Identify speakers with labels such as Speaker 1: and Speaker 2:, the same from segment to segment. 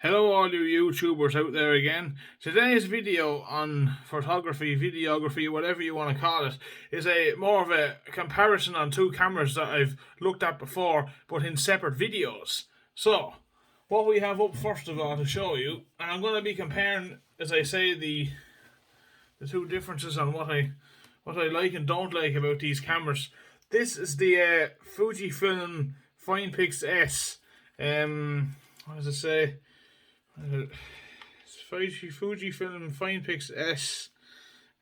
Speaker 1: Hello all you YouTubers out there again. Today's video on photography, videography, whatever you want to call it, is more of a comparison on two cameras that I've looked at before, but in separate videos. So, what we have up first of all to show you, and I'm going to be comparing, as I say, the two differences on what I like and don't like about these cameras. This is the Fujifilm finepix S. What does it say? It's Fujifilm finepix S.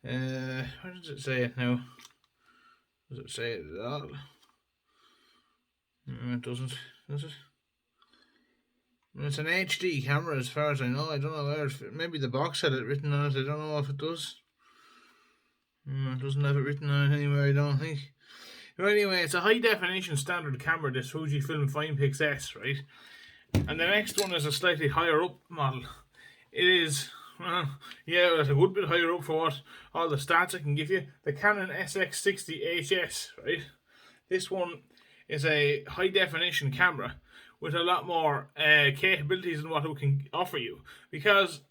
Speaker 1: Where does it say it now? Does it say it at all? No, it doesn't. Does it? It's an HD camera, as far as I know. I don't know where. Maybe the box had it written on it. I don't know if it does. It doesn't have it written on it anywhere, I don't think. But anyway, it's a high definition standard camera, this Fujifilm finepix S, right? And the next one is a slightly higher up model. It is, yeah, it's a good bit higher up for what all the stats I can give you. The Canon sx60 HS, right? This one is a high definition camera with a lot more capabilities than what it can offer you, because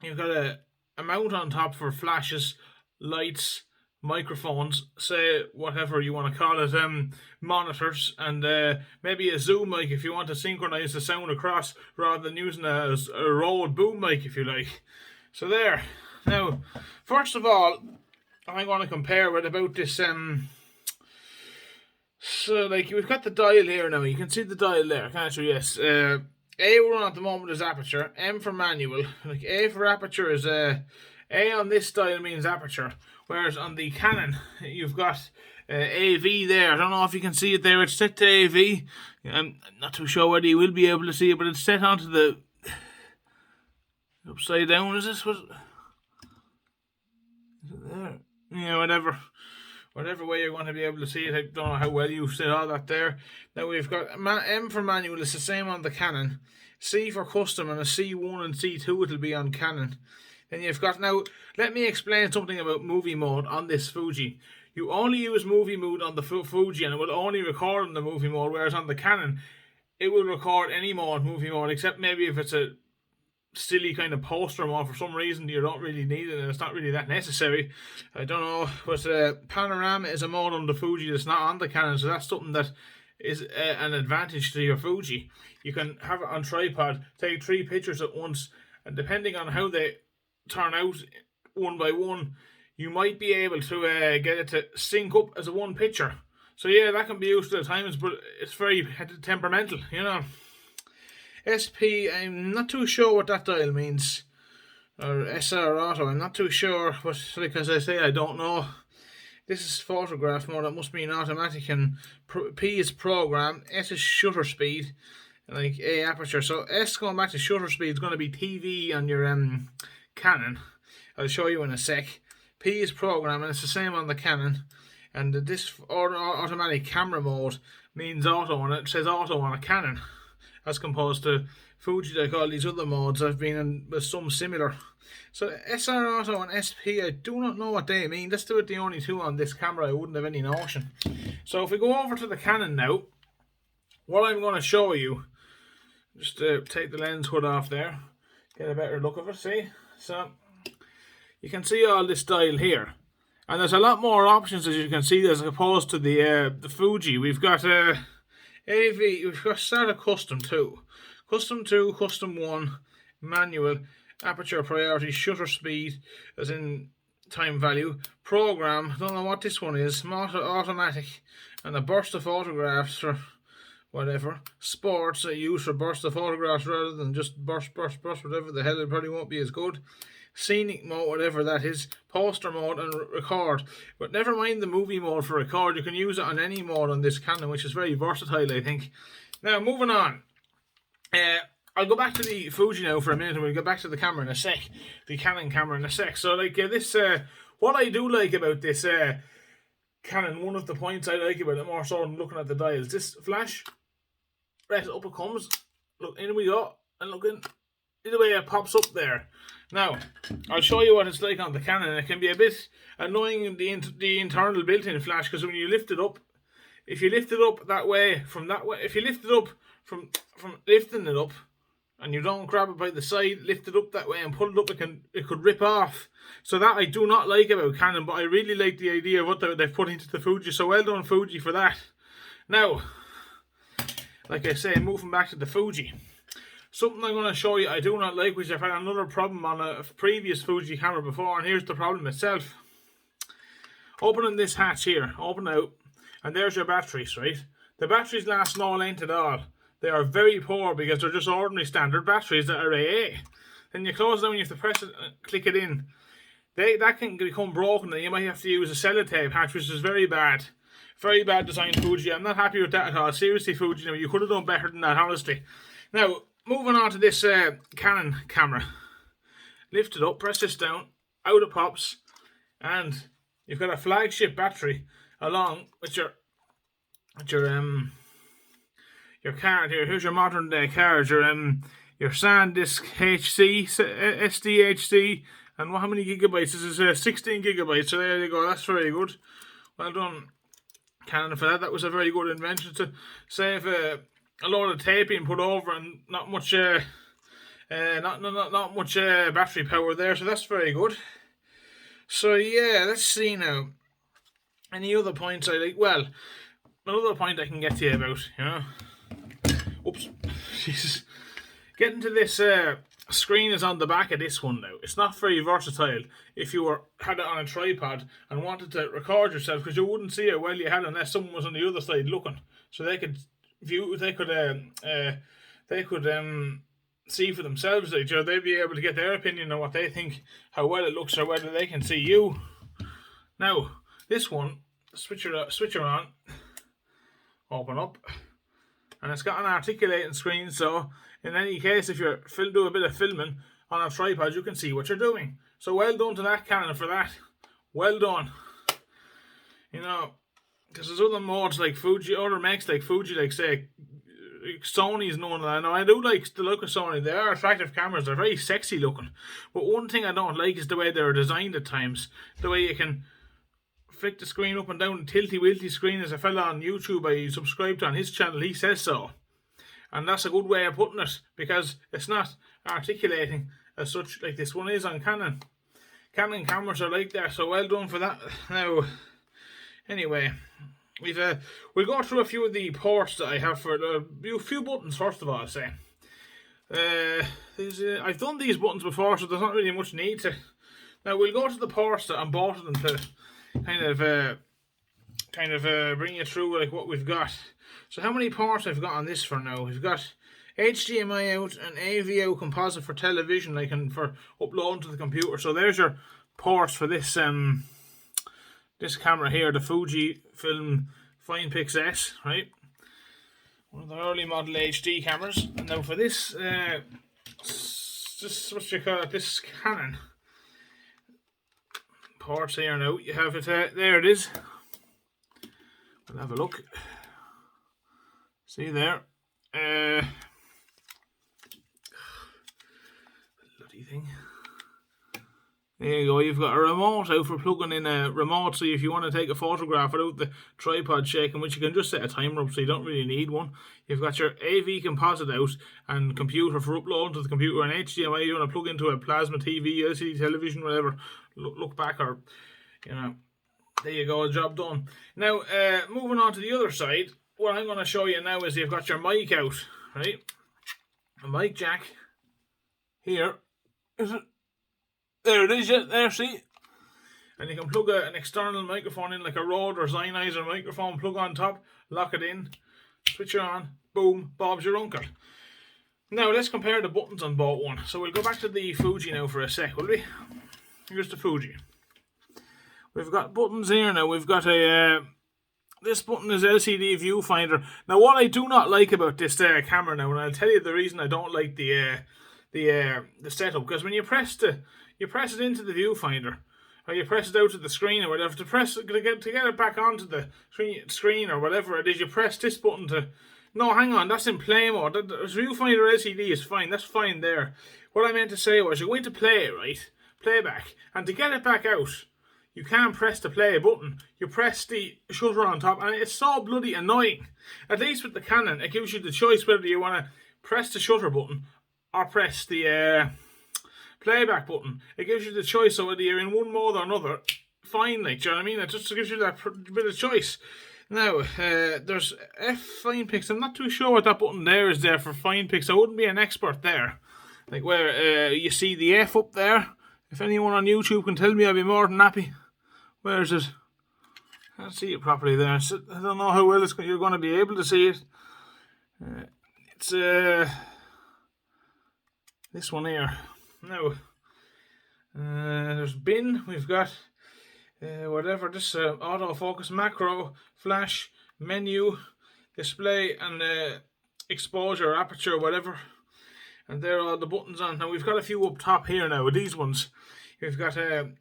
Speaker 1: you've got a mount on top for flashes, lights, microphones, say whatever you want to call it, monitors, and maybe a zoom mic if you want to synchronize the sound across rather than using a Rode boom mic if you like. So there. Now, first of all, I'm going to compare it about this. So like we've got the dial here now. You can see the dial there, can't you? Yes. A1 at the moment is aperture. M for manual. Like A for aperture is A on this dial means aperture. Whereas on the Canon, you've got AV there. I don't know if you can see it there. It's set to AV. I'm not too sure whether you will be able to see it, but it's set onto the upside down. Is this what? Is it there? Yeah, whatever way you're going to be able to see it. I don't know how well you've set all that there. Now we've got M for manual. It's the same on the Canon. C for custom, and a C1 and C2 it'll be on Canon. Then you've got, now, let me explain something about movie mode on this Fuji. You only use movie mode on the Fuji and it will only record in the movie mode, whereas on the Canon, it will record any mode, movie mode, except maybe if it's a silly kind of poster mode for some reason you don't really need it and it's not really that necessary. I don't know, but panorama is a mode on the Fuji that's not on the Canon, so that's something that is an advantage to your Fuji. You can have it on tripod, take 3 pictures at once, and depending on how they turn out one by one, you might be able to get it to sync up as a one picture. So yeah, that can be useful at times, but it's very temperamental, you know. SP, I'm not too sure what that dial means. Or SR auto, I'm not too sure, but like as I say, I don't know. This is photograph mode, that must mean automatic, and P is program, S is shutter speed, and like A aperture. So S, going back to shutter speed, is going to be TV on your Canon. I'll show you in a sec. P is program, and it's the same on the Canon. And this automatic camera mode means auto, and it says auto on a Canon, as opposed to Fuji, like all these other modes I've been in with some similar. So SR auto and SP, I do not know what they mean. That's the only two on this camera. I wouldn't have any notion. So if we go over to the Canon now, what I'm going to show you, just take the lens hood off there, get a better look of it. See, so you can see all this dial here, and there's a lot more options, as you can see, as opposed to the Fuji. We've got AV, we've got start a custom 2, custom 2, custom 1, manual, aperture priority, shutter speed, as in time value, program, don't know what this one is, automatic, and a burst of photographs for whatever, sports, I use for burst of photographs rather than just burst, whatever the hell, it probably won't be as good. Scenic mode, whatever that is, poster mode, and record. But never mind the movie mode for record, you can use it on any mode on this Canon, which is very versatile, I think. Now, moving on. I'll go back to the Fuji now for a minute, and we'll get back to the camera in a sec. The Canon camera in a sec. So, like, this, what I do like about this Canon, one of the points I like about it more so than looking at the dials, this flash, right, up it comes, look, in we go, and look in, the way it pops up there. Now, I'll show you what it's like on the Canon. It can be a bit annoying in the internal built-in flash, because when you lift it up, if you lift it up that way, from that way, if you lift it up from lifting it up, and you don't grab it by the side, lift it up that way and pull it up, it could rip off. So that I do not like about Canon, but I really like the idea of what they've put into the Fuji. So well done, Fuji, for that. Now, like I say, moving back to the Fuji. Something I'm going to show you I do not like, which I've had another problem on a previous Fuji camera before, and here's the problem itself. Opening this hatch here, open out, and there's your batteries, right? The batteries last no length at all. They are very poor because they're just ordinary standard batteries that are AA. Then you close down, you have to press it and click it in. That can become broken, and you might have to use a sellotape hatch, which is very bad. Very bad design, Fuji. I'm not happy with that at all. Seriously, Fuji, you could have done better than that, honestly. Now, moving on to this Canon camera. Lift it up, press this down, out it pops, and you've got a flagship battery along with your card here. Here's your modern day card, your SanDisk HC, SDHC, and how many gigabytes? This is 16 gigabytes, so there you go, that's very good. Well done, Canon, for that. That was a very good invention to save a load of tape being put over and not much not much battery power there, so that's very good. So yeah, let's see now. Any other points I like? Well, another point I can get to you about, you know. Oops, Jesus. Getting to this screen is on the back of this one now. It's not very versatile if you had it on a tripod and wanted to record yourself, because you wouldn't see it well you had unless someone was on the other side looking, so they could view. They could see for themselves. Like, you know, they'd be able to get their opinion on what they think, how well it looks, or whether they can see you. Now, this one, switcher on, open up, and it's got an articulating screen, so in any case, if you're do a bit of filming on a tripod, you can see what you're doing. So well done to that Canon for that. Well done. You know, because there's other modes like Fuji, other makes like Fuji, like say Sony's known that. Now I do like the look of Sony. They are attractive cameras. They're very sexy looking. But one thing I don't like is the way they're designed at times. The way you can flick the screen up and down, tilty-wilty screen. As a fella on YouTube I subscribe to on his channel, he says so. And that's a good way of putting it, because it's not articulating as such like this one is on Canon. Canon cameras are like that, so well done for that. Now, anyway, we'll go through a few of the ports that I have for the few buttons. First of all, I'll say I've done these buttons before, so there's not really much need to. Now we'll go to the ports that I'm both of them to kind of bring you through like what we've got. So how many ports I've got on this for now? We've got HDMI out and AV out composite for television, like, and for uploading to the computer. So there's your ports for this this camera here, the fujifilm finepix S, right? One of the early model HD cameras. And now for this what you call it, this Canon ports here now. You have it there. It is. We'll have a look. See there. Bloody thing. There you go, you've got a remote out for plugging in a remote, so if you want to take a photograph without the tripod shaking, which you can just set a timer up, so you don't really need one. You've got your AV composite out and computer for uploading to the computer, and HDMI you want to plug into a plasma TV, LCD television, whatever, look back, or, you know, there you go, job done. Now, moving on to the other side, what I'm going to show you now is you've got your mic out, right? A mic jack here. Is it? There it is, yeah, there, see? And you can plug an external microphone in, like a Rode or Sennheiser microphone, plug on top, lock it in, switch it on, boom, Bob's your uncle. Now, let's compare the buttons on both one. So we'll go back to the Fuji now for a sec, will we? Here's the Fuji. We've got buttons here now. We've got a... this button is LCD viewfinder. Now, what I do not like about this camera now, and I'll tell you the reason I don't like the setup, because when you press it into the viewfinder, or you press it out to the screen or whatever, to get it back onto the screen or whatever it is, you press this button to. No, hang on, that's in play mode. The viewfinder LCD is fine. That's fine there. What I meant to say was, you're going to play it, right? Playback, and to get it back out, you can't press the play button. You press the shutter on top, and it's so bloody annoying. At least with the Canon, it gives you the choice whether you want to press the shutter button or press the playback button. It gives you the choice of whether you're in one mode or another. Fine, like, do you know what I mean? It just gives you that bit of choice. Now, there's finepix. I'm not too sure what that button there is there for finepix. I wouldn't be an expert there. Like where you see the F up there. If anyone on YouTube can tell me, I'd be more than happy. Where is it? I can't see it properly there. I don't know how well you're going to be able to see it. It's this one here. Now, there's bin. We've got whatever this autofocus, macro, flash, menu, display, and exposure, aperture, whatever. And there are all the buttons on. Now we've got a few up top here now with these ones. We've got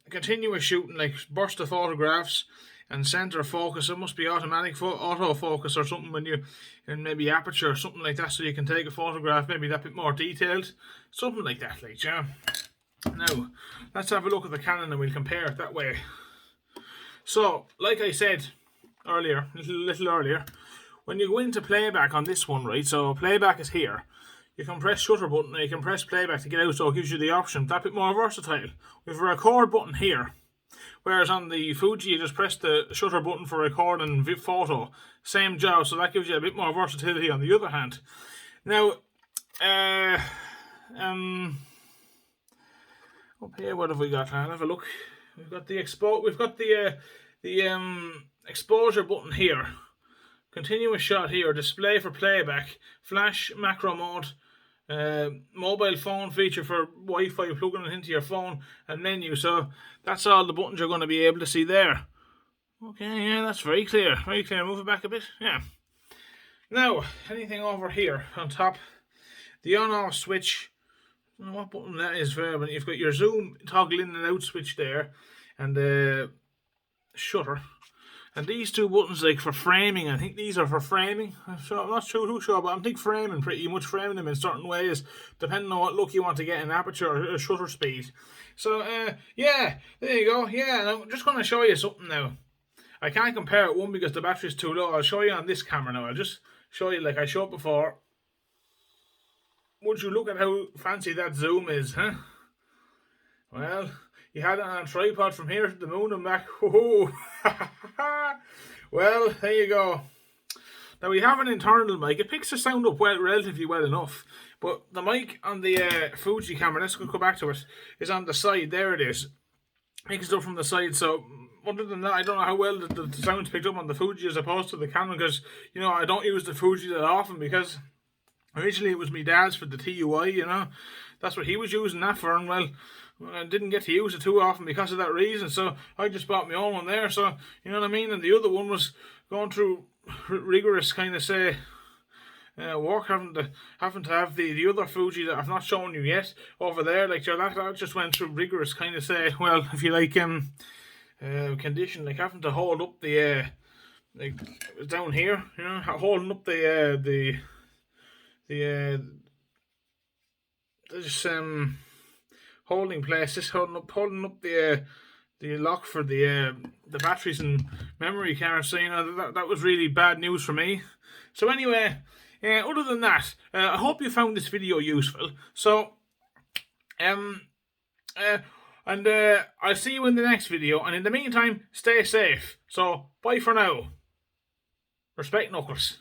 Speaker 1: continuous shooting, like burst of photographs, and center focus. It must be automatic autofocus or something when you, and maybe aperture or something like that, so you can take a photograph maybe that bit more detailed, something like that, like, yeah. Now let's have a look at the Canon and we'll compare it that way. So, like I said earlier, little earlier, when you go into playback on this one, right? So playback is here. You can press shutter button and you can press playback to get out, so it gives you the option. That bit more versatile. We have a record button here. Whereas on the Fuji, you just press the shutter button for recording photo. Same job, so that gives you a bit more versatility on the other hand. Now, up here, what have we got? I'll have a look. We've got the exposure button here. Continuous shot here, display for playback, flash, macro mode, mobile phone feature for Wi-Fi, plugging it into your phone, and menu. So that's all the buttons you're going to be able to see there. Okay, yeah, that's very clear. Very clear. Move it back a bit. Yeah. Now, anything over here on top, the on-off switch. I don't know what button that is for, but you've got your zoom toggle in and out switch there, and the shutter. And these two buttons, like for framing, I think these are for framing. I'm not too sure, but I think framing, pretty much framing them in certain ways, depending on what look you want to get in aperture or shutter speed. So, yeah, there you go. Yeah, and I'm just going to show you something now. I can't compare it, one, because the battery's too low. I'll show you on this camera now. I'll just show you like I showed before. Would you look at how fancy that zoom is, huh? Well, you had it on a tripod from here to the moon and back. Whoa. Well, there you go. Now we have an internal mic. It picks the sound up relatively well enough. But the mic on the Fuji camera, let's go back to it, is on the side. There it is. Picks it up from the side. So other than that, I don't know how well the sound's picked up on the Fuji as opposed to the Canon, because, you know, I don't use the Fuji that often, because originally it was my dad's for the TUI, you know. That's what he was using that for, and well, I didn't get to use it too often because of that reason, so I just bought my own one there, so, you know what I mean, and the other one was going through rigorous kind of, say, work, having to have the other Fuji that I've not shown you yet over there, like, that just went through rigorous kind of, say, well, if you like, condition, like having to hold up the, like, it was down here, you know, holding up this holding place, just holding up the lock for the batteries and memory cards. So, you know, that was really bad news for me. So anyway, other than that, I hope you found this video useful. So, and I'll see you in the next video. And in the meantime, stay safe. So bye for now. Respect, Knuckles.